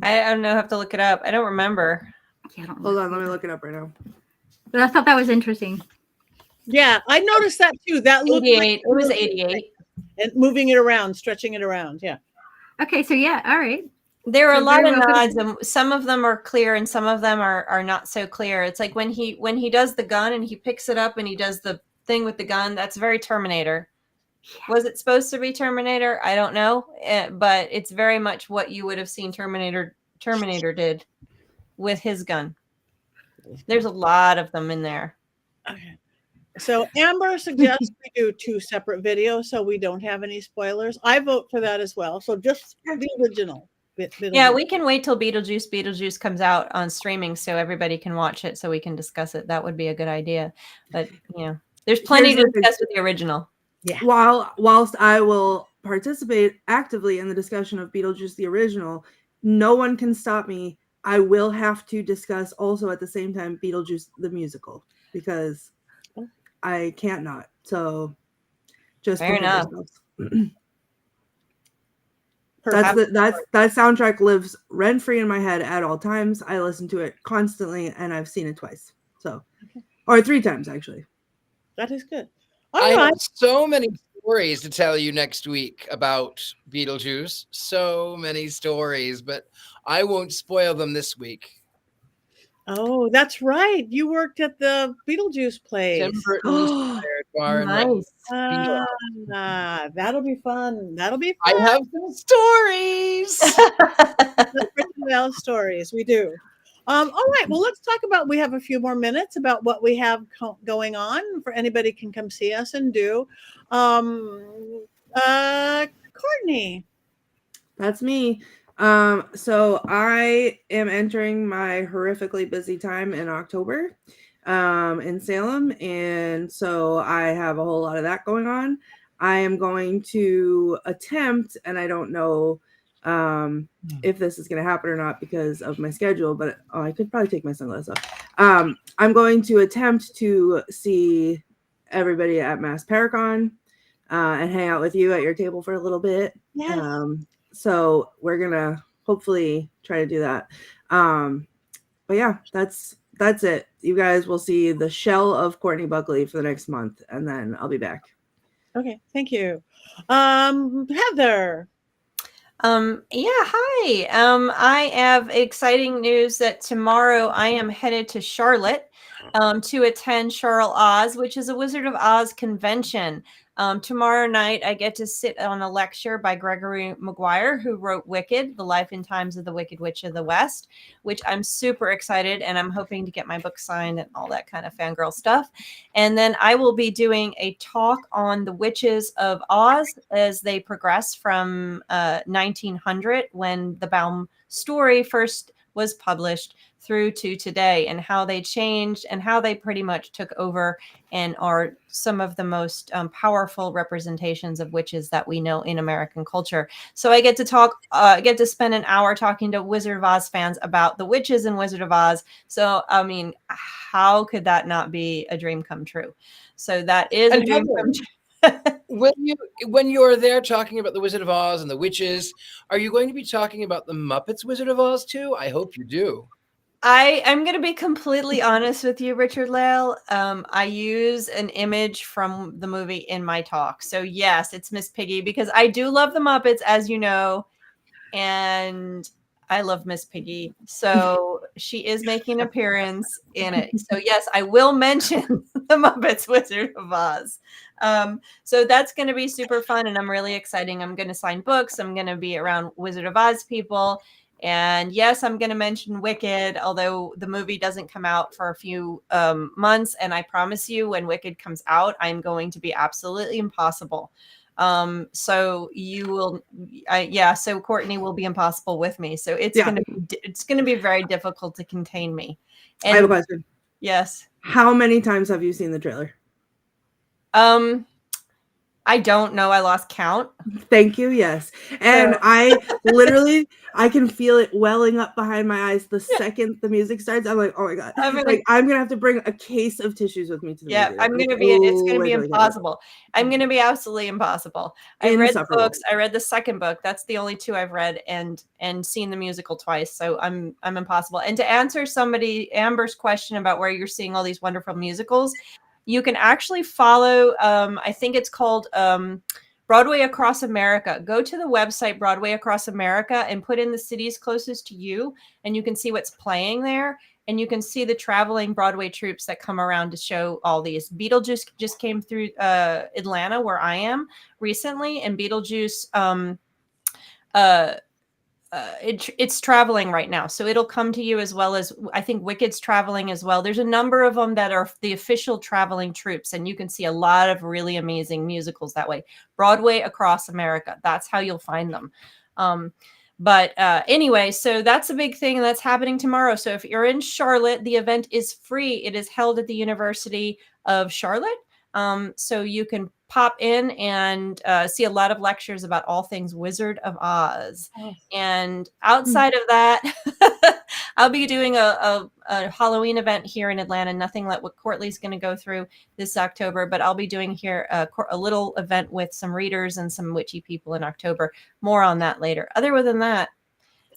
I don't know. I have to look it up. I don't remember. Yeah, I don't Hold on, let me look it up right now. But I thought that was interesting. Yeah, I noticed that too. That looked 88. like It was 88. and moving it around, stretching it around. Yeah. Okay, so yeah, all right. There are a So lot very of well nods, and some of them are clear, and some of them are not so clear. It's like when he does the gun and he picks it up and he does the thing with the gun. That's very Terminator. Was it supposed to be Terminator? I don't know, but it's very much what you would have seen Terminator did with his gun. There's a lot of them in there. Okay. So Amber suggests we do 2 separate videos so we don't have any spoilers. I vote for that as well. So just the original. Yeah, we can wait till Beetlejuice comes out on streaming so everybody can watch it so we can discuss it. That would be a good idea. But there's plenty to discuss with the original. Yeah. Whilst I will participate actively in the discussion of Beetlejuice the original, no one can stop me. I will have to discuss also at the same time Beetlejuice the musical because I can't not. So just fair enough. That soundtrack lives rent free in my head at all times. I listen to it constantly, and I've seen it twice, or 3 times actually. That is good. I have so many stories to tell you next week about Beetlejuice. So many stories, but I won't spoil them this week. Oh, that's right. You worked at the Beetlejuice place. Tim Burton's bar. Nice. That'll be fun. That'll be fun. I have some stories. Richard-Lael stories. We do. All right. Well, let's talk about. We have a few more minutes about what we have going on. For anybody can come see us and do. Courtney. That's me. So I am entering my horrifically busy time in October in Salem, and so I have a whole lot of that going on. I am going to attempt, and I don't know if this is going to happen or not because of my schedule, but I could probably take my sunglasses off. I'm going to attempt to see everybody at Mass Paracon and hang out with you at your table for a little bit. Yes. So we're gonna hopefully try to do that. But yeah, that's it. You guys will see the shell of Courtney Buckley for the next month, and then I'll be back. Okay, thank you. Heather. Hi. I have exciting news that tomorrow I am headed to Charlotte to attend Charles Oz, which is a Wizard of Oz convention. Tomorrow night, I get to sit on a lecture by Gregory Maguire, who wrote Wicked, The Life and Times of the Wicked Witch of the West, which I'm super excited, and I'm hoping to get my book signed and all that kind of fangirl stuff. And then I will be doing a talk on the witches of Oz as they progress from 1900, when the Baum story first was published, through to today, and how they changed and how they pretty much took over and are some of the most powerful representations of witches that we know in American culture. So I get to spend an hour talking to Wizard of Oz fans about the witches in Wizard of Oz. So, I mean, how could that not be a dream come true? So that is a dream come true. When you're there talking about the Wizard of Oz and the witches, are you going to be talking about the Muppets Wizard of Oz too? I hope you do. I'm going to be completely honest with you, Richard-Lael. I use an image from the movie in my talk. So yes, it's Miss Piggy, because I do love the Muppets, as you know, and I love Miss Piggy. So she is making an appearance in it. So yes, I will mention the Muppets Wizard of Oz. So that's going to be super fun, and I'm really excited. I'm going to sign books. I'm going to be around Wizard of Oz people. And yes, I'm going to mention Wicked, although the movie doesn't come out for a few months. And I promise you, when Wicked comes out, I'm going to be absolutely impossible. So you will, so Courtney will be impossible with me. So it's going to be very difficult to contain me. And I have a question. Yes. How many times have you seen the trailer? I don't know. I lost count. Thank you. Yes. And I literally, I can feel it welling up behind my eyes the second the music starts. I'm like, oh my God. I'm going to have to bring a case of tissues with me to the movie. I'm going to be, it's going to be impossible. I'm going to be absolutely impossible. I read the books. I read the second book. That's the only two I've read and seen the musical twice. So I'm impossible. And to answer Amber's question about where you're seeing all these wonderful musicals, you can actually follow, I think it's called Broadway Across America. Go to the website Broadway Across America and put in the cities closest to you, and you can see what's playing there. And you can see the traveling Broadway troops that come around to show all these. Beetlejuice just came through Atlanta, where I am recently, and Beetlejuice it's traveling right now, so it'll come to you, as well as I think Wicked's traveling as well. There's a number of them that are the official traveling troops, and you can see a lot of really amazing musicals that way. Broadway Across America, that's how you'll find them. But anyway, so that's a big thing that's happening tomorrow. So if you're in Charlotte, the event is free. It is held at the University of Charlotte. So you can pop in and see a lot of lectures about all things Wizard of Oz. Oh. And outside of that, I'll be doing a Halloween event here in Atlanta. Nothing like what Courtney's going to go through this October, but I'll be doing here a little event with some readers and some witchy people in October. More on that later. Other than that,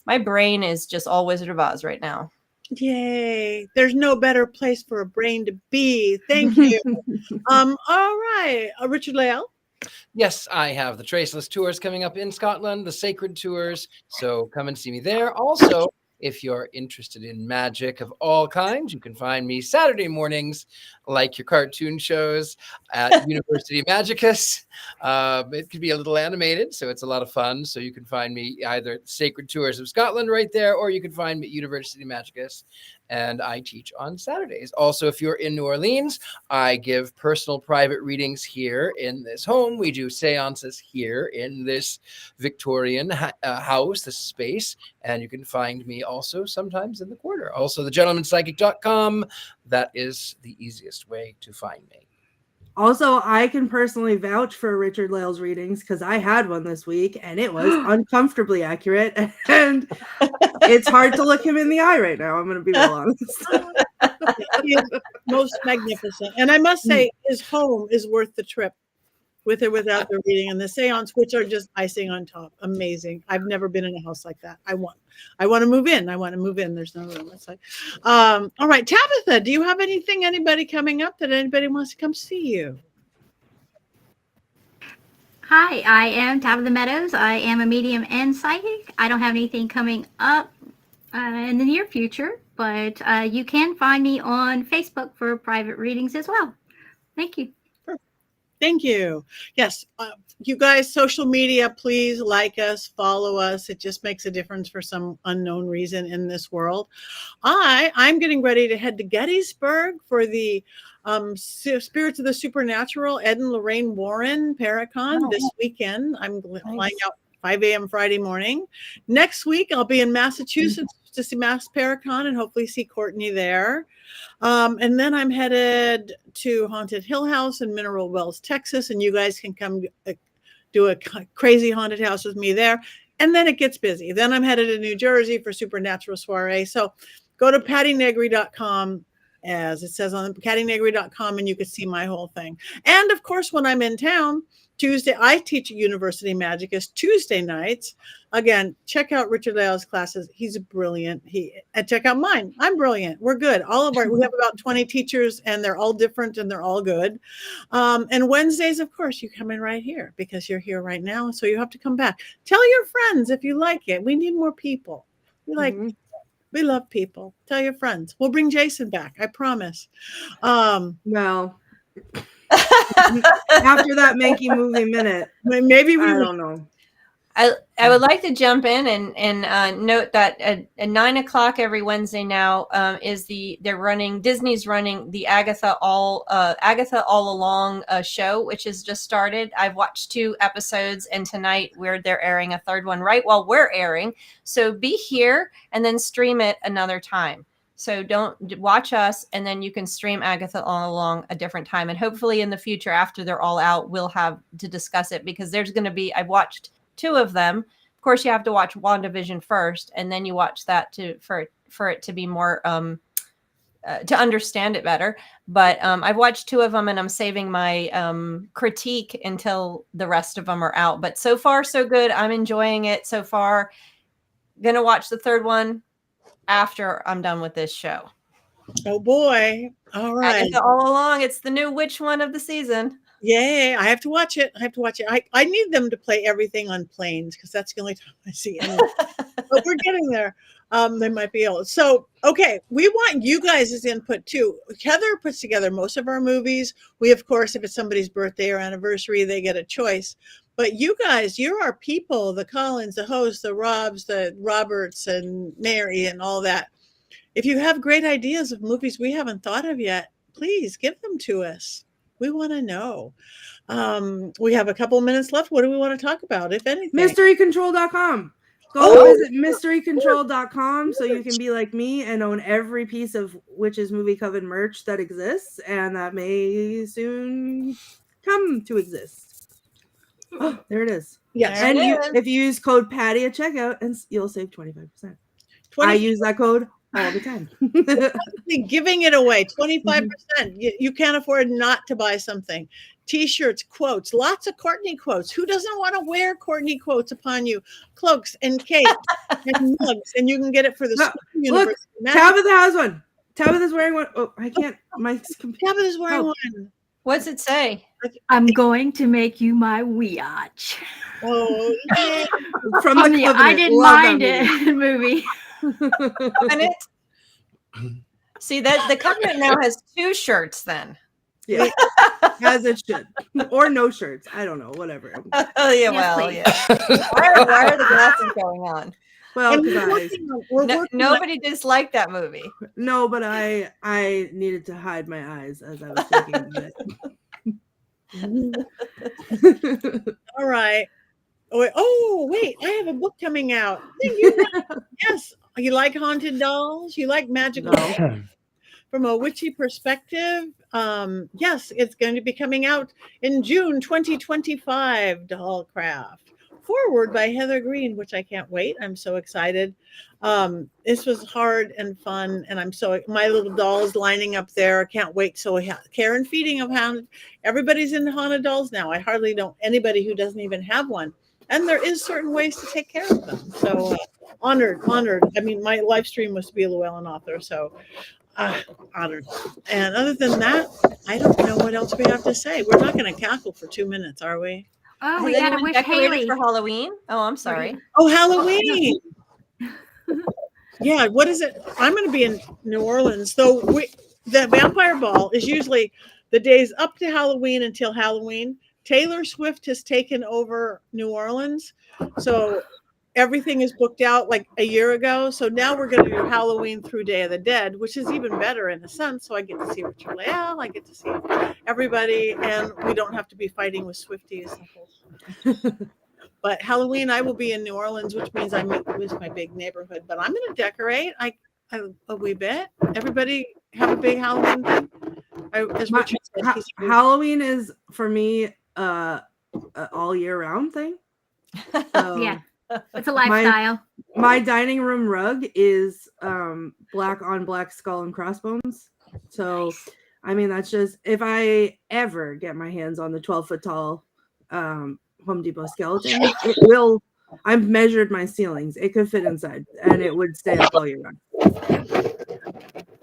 my brain is just all Wizard of Oz right now. Yay. There's no better place for a brain to be. Thank you. All right. Richard-Lael? Yes, I have the Traceless Tours coming up in Scotland, the Sacred Tours. So come and see me there. Also, if you're interested in magic of all kinds, you can find me Saturday mornings, like your cartoon shows, at University Magicus. It could be a little animated, so it's a lot of fun. So you can find me either at Sacred Tours of Scotland right there, or you can find me at University Magicus. And I teach on Saturdays. Also, if you're in New Orleans, I give personal private readings here in this home. We do seances here in this Victorian house, this space. And you can find me also sometimes in the quarter. Also, thegentlemanpsychic.com. That is the easiest way to find me. Also, I can personally vouch for Richard-Lael's readings because I had one this week and it was uncomfortably accurate. And it's hard to look him in the eye right now. I'm going to be real honest. He is most magnificent. And I must say, his home is worth the trip, with or without the reading and the seance, which are just icing on top. Amazing. I've never been in a house like that. I want to move in. There's no room. It's like, all right, Tabitha, do you have anybody coming up that anybody wants to come see you? Hi, I am Tabitha Meadows. I am a medium and psychic. I don't have anything coming up in the near future, but you can find me on Facebook for private readings as well. Thank you. Thank you. Yes, you guys, social media, please like us, follow us. It just makes a difference for some unknown reason in this world. I'm getting ready to head to Gettysburg for the Spirits of the Supernatural, Ed and Lorraine Warren Paracon this weekend. I'm flying out 5 a.m. Friday morning. Next week, I'll be in Massachusetts to see Mass Paracon and hopefully see Courtney there. And then I'm headed to Haunted Hill House in Mineral Wells, Texas, and you guys can come do a crazy haunted house with me there. And then it gets busy. Then I'm headed to New Jersey for Supernatural Soiree. So go to pattinegri.com, as it says on pattinegri.com, and you can see my whole thing. And of course, when I'm in town, Tuesday, I teach at University Magicus Tuesday nights. Again, check out Richard-Lael's classes. He's brilliant. And check out mine. I'm brilliant. We're good. We have about 20 teachers, and they're all different and they're all good. And Wednesdays, of course, you come in right here because you're here right now. So you have to come back. Tell your friends if you like it. We need more people. We love people. Tell your friends. We'll bring Jason back. I promise. Well, after that Mankey movie minute, maybe we I don't know. I would like to jump in and note that at 9:00 every Wednesday now Disney's running the Agatha All Along show, which has just started. I've watched 2 episodes, and tonight they're airing a third one right while we're airing. So be here and then stream it another time. So don't watch us, and then you can stream Agatha All Along a different time. And hopefully in the future, after they're all out, we'll have to discuss it, because there's going to be, I've watched 2 of them. Of course, you have to watch WandaVision first, and then you watch that for it to be more to understand it better. But I've watched 2 of them, and I'm saving my critique until the rest of them are out. But so far, so good. I'm enjoying it so far. Gonna watch the third one after I'm done with this show. Oh boy! All right. Agatha All Along. It's the new witch one of the season. Yay! I have to watch it. I need them to play everything on planes, because that's the only time I see it. But we're getting there. They might be able. So, okay, we want you guys' input too. Heather puts together most of our movies. We, of course, if it's somebody's birthday or anniversary, they get a choice. But you guys, you're our people, the Collins, the hosts, the Robs, the Roberts, and Mary, and all that. If you have great ideas of movies we haven't thought of yet, please give them to us. We want to know. We have a couple of minutes left. What do we want to talk about, if anything? Mysterycontrol.com. Go visit mysterycontrol.com so you can be like me and own every piece of Witches Movie Coven merch that exists and that may soon come to exist. Oh, there it is. Yes. And if you use code Patty at checkout, and you'll save 25%. I use that code all the time. Giving it away, 25%. You can't afford not to buy something. T-shirts, quotes, lots of Courtney quotes. Who doesn't want to wear Courtney quotes upon you? Cloaks and capes and mugs, and you can get it for the school Look, Tabitha has one. Tabitha's wearing one. Oh, I can't. Tabitha's wearing one. What's it say? I'm going to make you my weotch. Oh, yeah. From the Covenant. I didn't mind it movie. Covenant. See that the Covenant now has 2 shirts then. Yeah, as it should, or no shirts. I don't know, whatever. Oh yeah, well, yeah. Why are the glasses going on? Well, nobody disliked that movie. No, but I needed to hide my eyes as I was thinking of it. All right. Oh, wait, I have a book coming out. Yes. You like haunted dolls? You like magical dolls? From a witchy perspective, yes, it's going to be coming out in June 2025, Dollcraft. Forward by Heather Greene, which I can't wait. I'm so excited. This was hard and fun, and my little doll is lining up there. I can't wait. So care and feeding of haunted. Everybody's into haunted dolls now. I hardly know anybody who doesn't even have one. And there is certain ways to take care of them. So honored. I mean, my live stream was to be a Llewellyn author, so honored. And other than that, I don't know what else we have to say. We're not going to cackle for 2 minutes, are we? Oh, we gotta wish Haley for Halloween. Oh, I'm sorry. Oh, Halloween. Yeah, what is it? I'm going to be in New Orleans. So the Vampire Ball is usually the days up to Halloween until Halloween. Taylor Swift has taken over New Orleans. So everything is booked out like a year ago. So now we're going to do Halloween through Day of the Dead, which is even better in a sense. So I get to see Richard-Lael, I get to see everybody, and we don't have to be fighting with Swifties. But Halloween, I will be in New Orleans, which means I miss my big neighborhood. But I'm going to decorate a wee bit. Everybody have a big Halloween thing. Halloween is for me all year round thing. So yeah. It's a lifestyle. My dining room rug is black on black skull and crossbones. So, nice. I mean, that's just if I ever get my hands on the 12-foot tall Home Depot skeleton, it will. I've measured my ceilings. It could fit inside, and it would stay up all year round.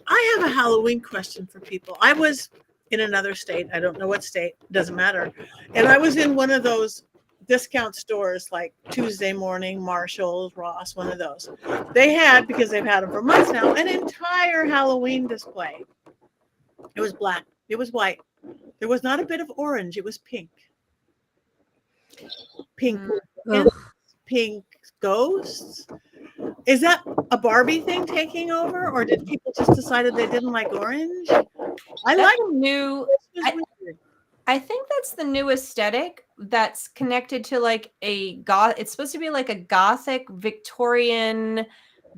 I have a Halloween question for people. I was in another state. I don't know what state. Doesn't matter. And I was in one of those discount stores like Tuesday Morning, Marshall's, Ross, one of those. They had, because they've had them for months now, an entire Halloween display. It was black. It was white. There was not a bit of orange. It was pink. Pink. pink ghosts. Is that a Barbie thing taking over, or did people just decided they didn't like orange? I That's like a new. this was weird. I think that's the new aesthetic that's connected to like a goth. It's supposed to be like a gothic Victorian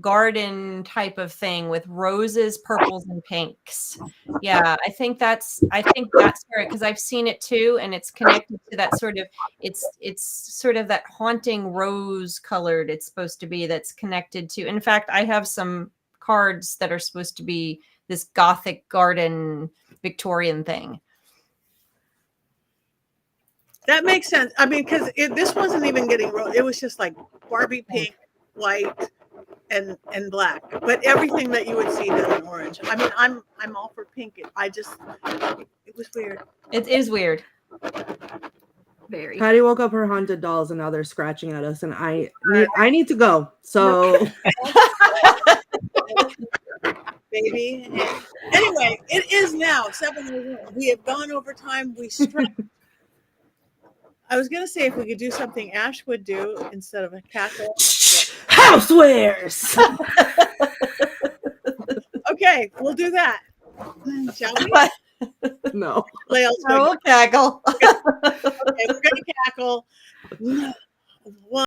garden type of thing with roses, purples, and pinks. Yeah, I think that's where, because I've seen it too, and it's connected to that sort of it's sort of that haunting rose colored. It's supposed to be that's connected to. In fact, I have some cards that are supposed to be this gothic garden Victorian thing. That makes sense. I mean, because this wasn't even getting rolled. It was just like Barbie pink, white, and black. But everything that you would see done in orange. I mean, I'm all for pink. It was weird. It is weird. Very. Patty woke up her haunted dolls, and now they're scratching at us, and I need to go. So, Baby. Anyway, it is now 7:01. We have gone over time. We struck. I was gonna say if we could do something Ash would do instead of a cackle. housewares. Okay, we'll do that. Shall we? No. Lael's I will cackle. Okay, we're gonna cackle. One.